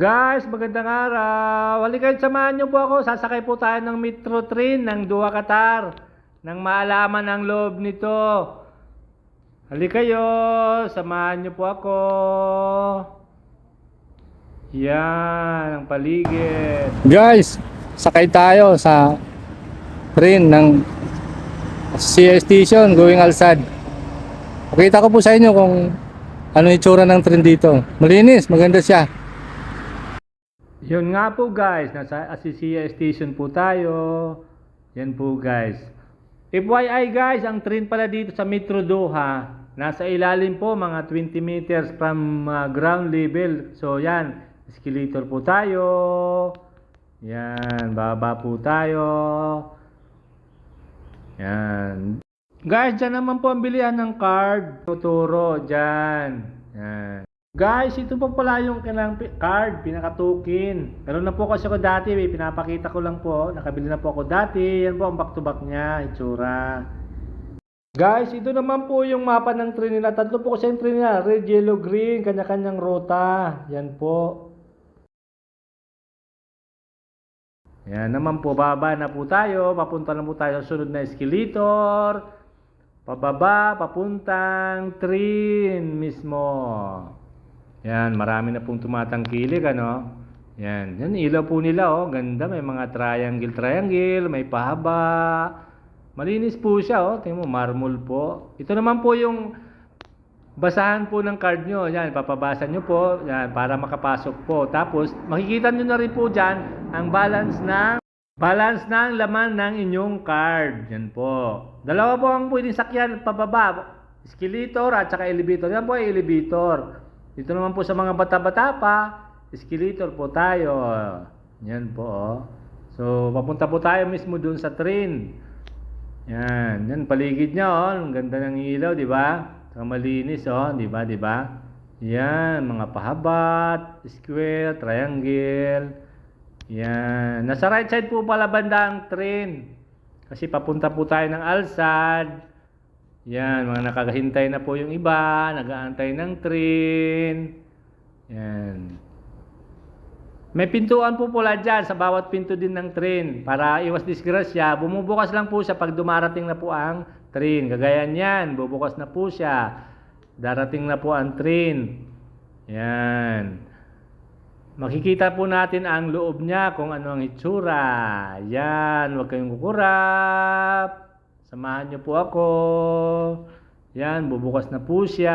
Guys, magandang araw. Halika, samahan niyo po ako. Sasakay po tayo ng Metro Train ng Dua Qatar nang maalaman ang loob nito. Halika kayo, samahan niyo po ako. Yan ang paligid. Guys, sakay tayo sa train ng CA Station going Alsad. Pakita ko po sa inyo kung ano yung itsura ng train dito. Malinis, maganda siya. Yun nga po guys, nasa Asisia Station po tayo. Yan po guys. FYI guys, ang train pala dito sa Metro Doha, nasa ilalim po mga 20 meters from ground level. So yan, escalator po tayo. Yan, baba po tayo. Yan. Guys, dyan naman po ang bilihan ng card. Tuturo, dyan. Yan. Guys, ito po pala yung kailangang card, pinakatukin. Meron na po kasi ako dati, pinapakita ko lang po. Nakabili na po ako dati. Yan po ang back to back niya, itsura. Guys, ito naman po yung mapa ng train nila. Tatlo po kasi yung train nila, red, yellow, green, kanya-kanyang ruta. Yan po. Yan naman po, baba na po tayo. Papunta na po tayo sa sunod na escalator. Pababa, papuntang train mismo. Yan, marami na pong tumatangkilik, ano? Yan, yan ilaw po nila, oh. Ganda, may mga triangle, may pahaba. Malinis po siya, oh. Tingnan mo, marble po. Ito naman po yung basahan po ng card nyo. Yan, papabasan nyo po. Yan, para makapasok po. Tapos, makikita nyo na rin po dyan ang balance ng laman ng inyong card. Yan po. Dalawa po ang pwedeng sakyan pababa. Escalator at saka elevator. Yan po ay elevator. Dito naman po sa mga bata-bata pa, escalator po tayo. Yan po. Oh. So, papunta po tayo mismo dun sa train. Yan. Yan, paligid niya. Oh. Ang ganda ng ilaw, di ba? Saka malinis, oh. Di ba, di ba? Yan, mga pahabat, square, triangle. Yan. Nasa right side po pala banda ang train. Kasi papunta po tayo ng Alsad. Yan, mga nakahintay na po yung iba, nag-aantay ng train. Yan. May pintuan po pula dyan sa bawat pinto din ng train. Para iwas disgrasya, bumubukas lang po siya pag dumarating na po ang train. Kagaya niyan, bubukas na po siya. Darating na po ang train. Yan. Makikita po natin ang loob niya kung ano ang itsura. Yan, huwag kayong kukurap. Samahan niyo po ako. Yan, bubukas na po siya.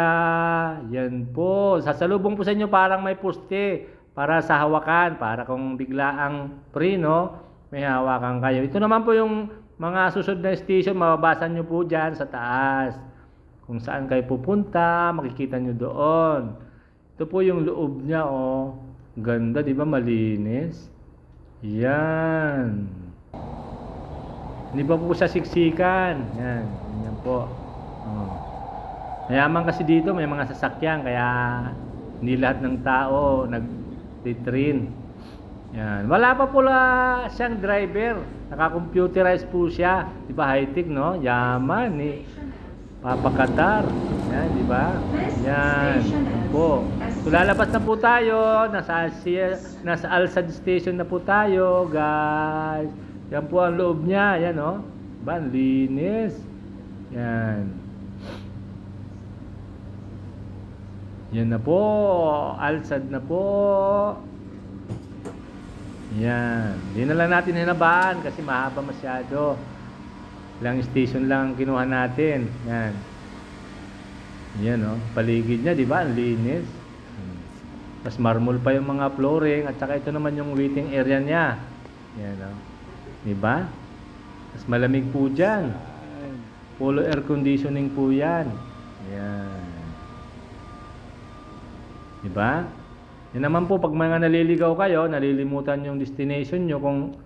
Yan po. Sasalubong po sa inyo parang may poste para sa hawakan. Para kung bigla ang preno, may hawakan kayo. Ito naman po yung mga susunod na station. Mababasa niyo po dyan sa taas. Kung saan kayo pupunta, makikita niyo doon. Ito po yung loob niya, oh. Ganda, di ba? Malinis. Yan. Hindi pa po siya siksikan. Yan. Yan po. Oh. Mayaman kasi dito, may mga sasakyan. Kaya hindi lahat ng tao nag-train. Yan. Wala pa pula siyang driver. Naka-computerize po siya. Di ba? High-tech, no? Yaman ni Papa Qatar. Yan, di ba? Yan. Yan po. So, lalabas na po tayo. Nasa Alsad Station na po tayo, guys. Yan po ang loob niya. Yan, oh. Diba? Linis. Yan. Yan na po. Alsad na po. Yan. Hindi na lang natin hinabaan kasi mahaba masyado. Ilang station lang ang kinuha natin. Yan. Yan, oh. Paligid niya, di ba? Ang linis. Mas marble pa yung mga flooring. At saka ito naman yung waiting area niya. Yan, oh. Diba? Mas malamig po dyan. Polo air conditioning po yan. Yan. Diba? Yan naman po, pag mga naliligaw kayo, nalilimutan yung destination nyo, kung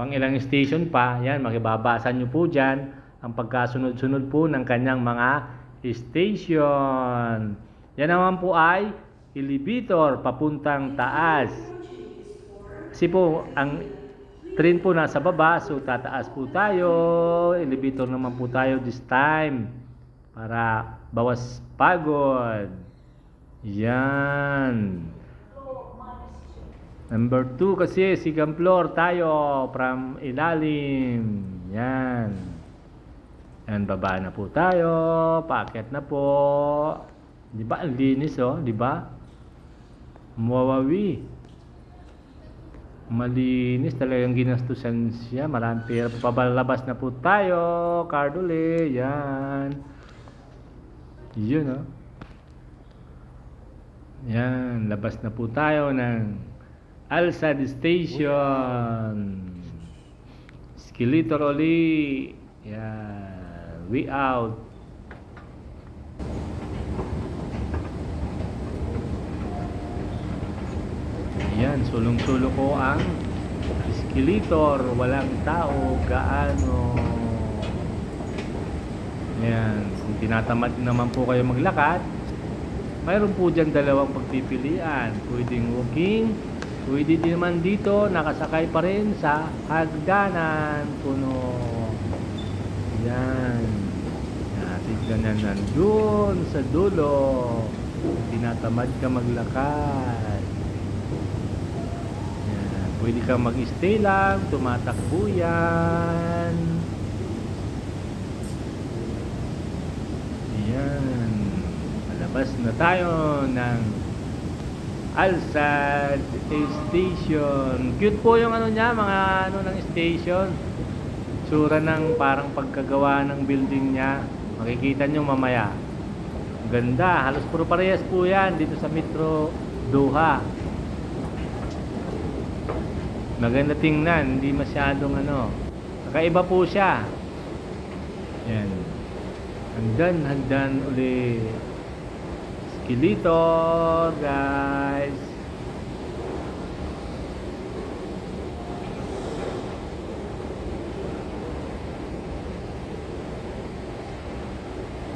pang ilang station pa, yan, makibabasa nyo po dyan ang pagkasunod-sunod po ng kanyang mga station. Yan naman po ay elevator papuntang taas. Kasi po, ang train po nasa baba, so tataas po tayo. Elevator naman po tayo this time para bawas pagod. Yan. Number 2 kasi, second floor tayo from ilalim. Yan. Yan, baba na po tayo. Paakyat na po. Di ba? Ang linis oh, di ba? Mawawi. Malinis talagang ginastusan siya. Maraming pera. Pabalabas na po tayo. Card uli. Yan. Yun oh. Yan. Labas na po tayo ng Alsad Station. Escalator uli. Yan. We out. Yan. Sulong-sulo ko ang escalator. Walang tao. Gaano. Yan. Kung tinatamad naman po kayo maglakad, mayroon po dyan dalawang pagpipilian. Pwedeng walking. Pwede din naman dito, nakasakay pa rin sa hagdanan puno. Yan. Tignan yan nandun sa dulo. Tinatamad ka maglakad. Yan. Pwede ka mag-stay lang, tumatakbo yan. Yan. Malabas na tayo ng Alsad Station. Cute po yung ano niya, mga ano ng station. Tsura ng parang pagkagawa ng building niya. Makikita nyo mamaya. Ganda, halos puro parehas po yan dito sa Metro Doha. Maganda tingnan, hindi masyadong ano. Kakaiba po siya. Yan. Hagdan uli. Escalator, guys.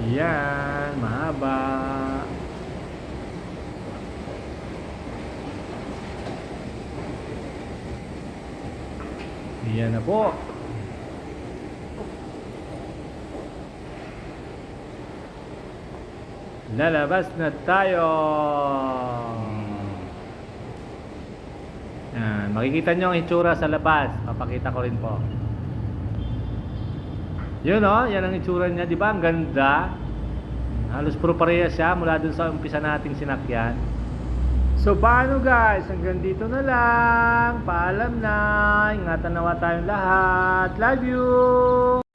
Yan, mahaba. Yan na po. Lalabas na tayo. Yan, makikita nyo ang itsura sa labas. Papakita ko rin po. Yun o, yan ang itsura niya. Di ba? Ang ganda. Halos puro pareha siya mula dun sa umpisa nating sinakyan. So paano guys? Hanggang dito na lang. Paalam na. Ingatan nawa tayong lahat. Love you!